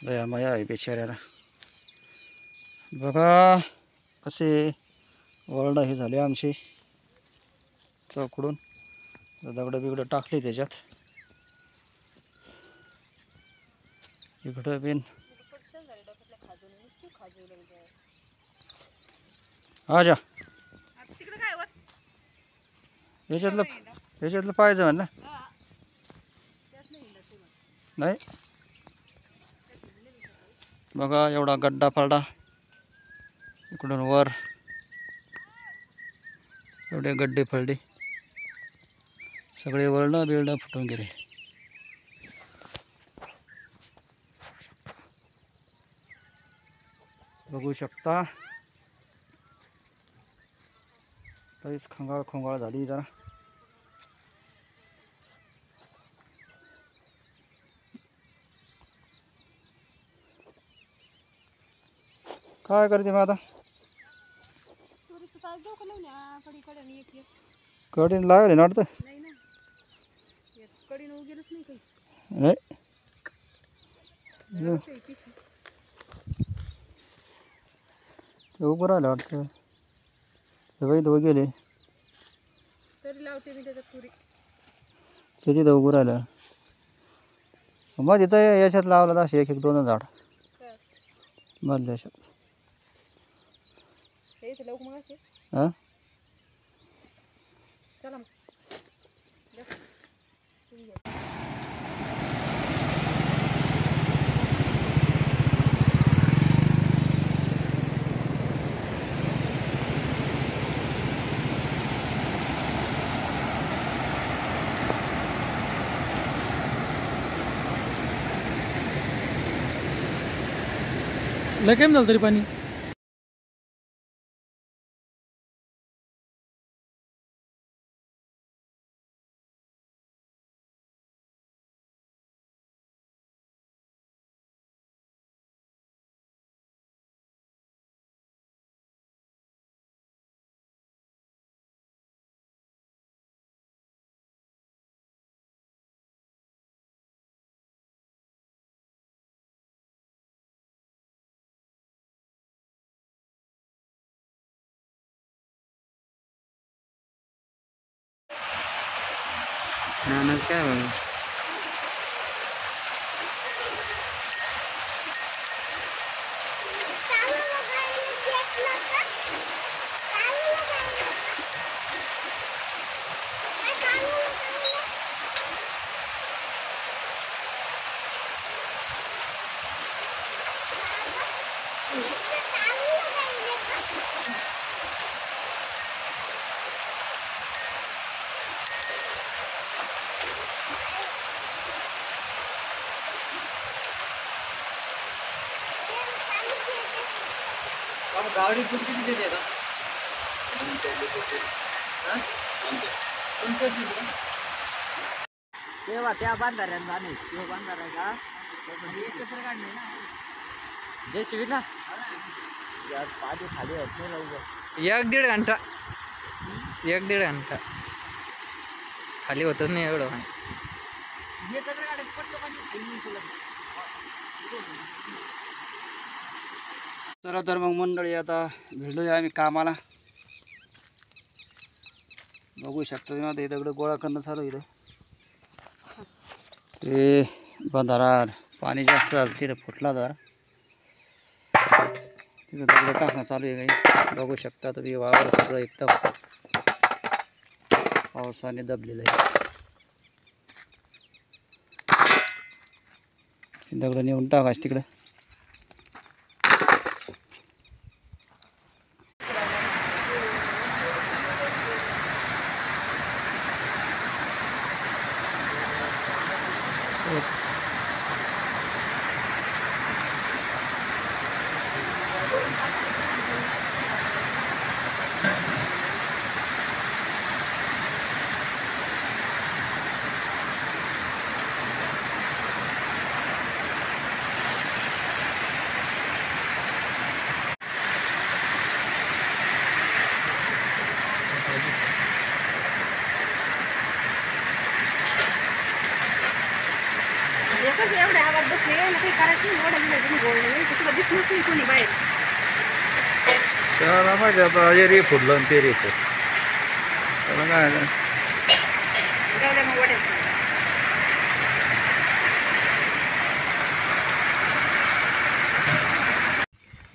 दया माया आहे बिचाऱ्याला. बघा कसे वरडा हे झाले आमचे चौकडून. दगडं बिगडं टाकले त्याच्यात. इकडं बिन हा जा याच्यातलं पाहिजे म्हणलं नाही. बघा एवढा गड्डा पडला इकडून वर, एवढे गड्डे पडले, सगळे वळणं बिळणं फुटून गेले. बघू शकता तरीच खंगाळ खोंगाळ झाली जरा. काय करते मग आता? कडीन लागले ना वाटतं. नाही ते उभं राहिलं वाटतं. सगळे दोघं गेले तरी लावते मी त्याच्यात तुरी. ते तिथं उभं राहिलं. मग तिथं याच्यात लावलं असे एक एक दोन झाड मधल्या याच्यात. हां चला मग. लय काय झालं तरी पाणी. काय गाडी किती देते आता? तेव्हा त्या बांधाऱ्यात जाणे, तेव्हा बांधारा का एकत्र काढणे ना जय शिवीला यार. पाणी खाली होत नाही लवकर. एक दीड घंटा खाली होतच नाही एवढं पाणी. एकत्र काढायचं पटलं पाणी. चला तर मग मंडळी आता भेटूया आम्ही कामाला. बघू शकता तुम्ही आता हे दगड गोळा करणं चालू इथं. ते बंधारा पाणी जास्त झालं तिथं फुटला जरा, तिथं दगड टाकणं चालू आहे काही. बघू शकता तुम्ही वावर सगळं एकदम पावसाने दबलेलं आहे. दगड नेऊन टाकायचं तिकडं. टाकलंच नाही कोणी बाहेर. त्याला माहिती आता हे रे फुडलं आणि ते रे फुड त्याला काय झालं? जाऊ द्या मग वड्याचं.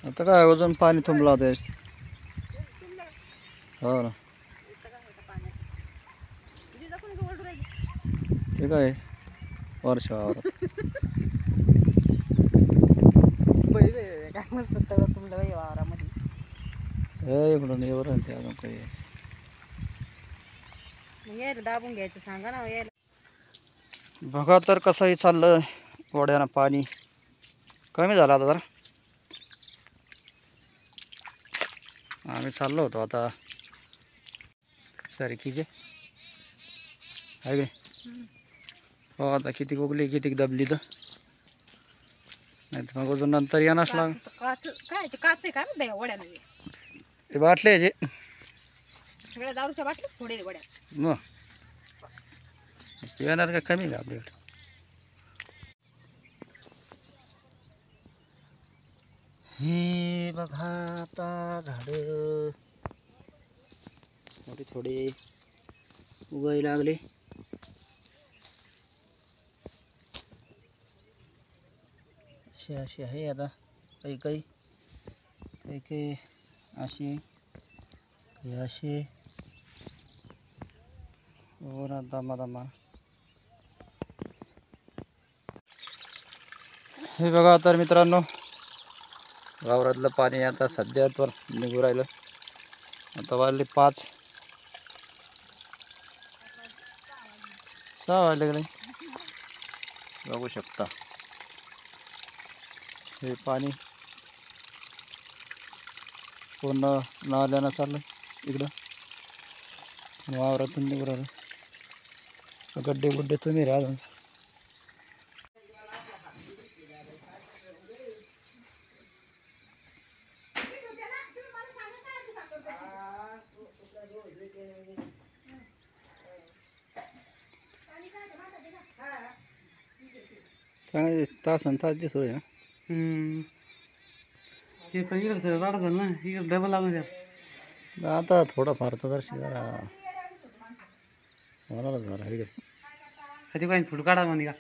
आता काय अजून पाणी तुंबलं होतं हो ना ते काय वर्ष वावरात काय मस्त तुमच्या बाई वावरामध्ये. हे इकडून येवर ते अजून काही मग यायला दाबून घ्यायचं सांगा ना यायला. बघा तर कसंही चाललं वड्यानं पाणी कमी झालं आता जरा. आम्ही चाललो होतो आता सारखीचे आहे की हो आता किती उगली किती दबली तर नाही तर मग अजून नंतर येणारच लाग. काच काय काच आहे का बाई वड्याला. ते बाटले जे सगळ्या दारूच्या बाटल्या थोडे वड्या. मग येणार का कमी का आपल्याकडे. हे बघा आता झाडं थोडे थोडे उगायला लागले. असे असे आहे आता काही काही काही काही असे काही असे वर दमा दमा. हे बघा तर मित्रांनो वावरातलं पाणी आता सध्या तर निघू राहिलं. आता वाजले 5 6 वाजले का नाही बघू शकता. हे पाणी पूर्ण नाल्यानं चाललं इकडं वावरातून निघू राहिलं. गड्डे गुड्डे तुम्ही राहा. सांगायचे तास आणि तास दिसू ना. हे पण इकडं राडा झालं ना इकडं डबल लागून द्या. आता थोडंफार तर जरा जरा होणारच झाला इकडे कधी काही फुट काढा म्हणजे का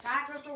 काय करतो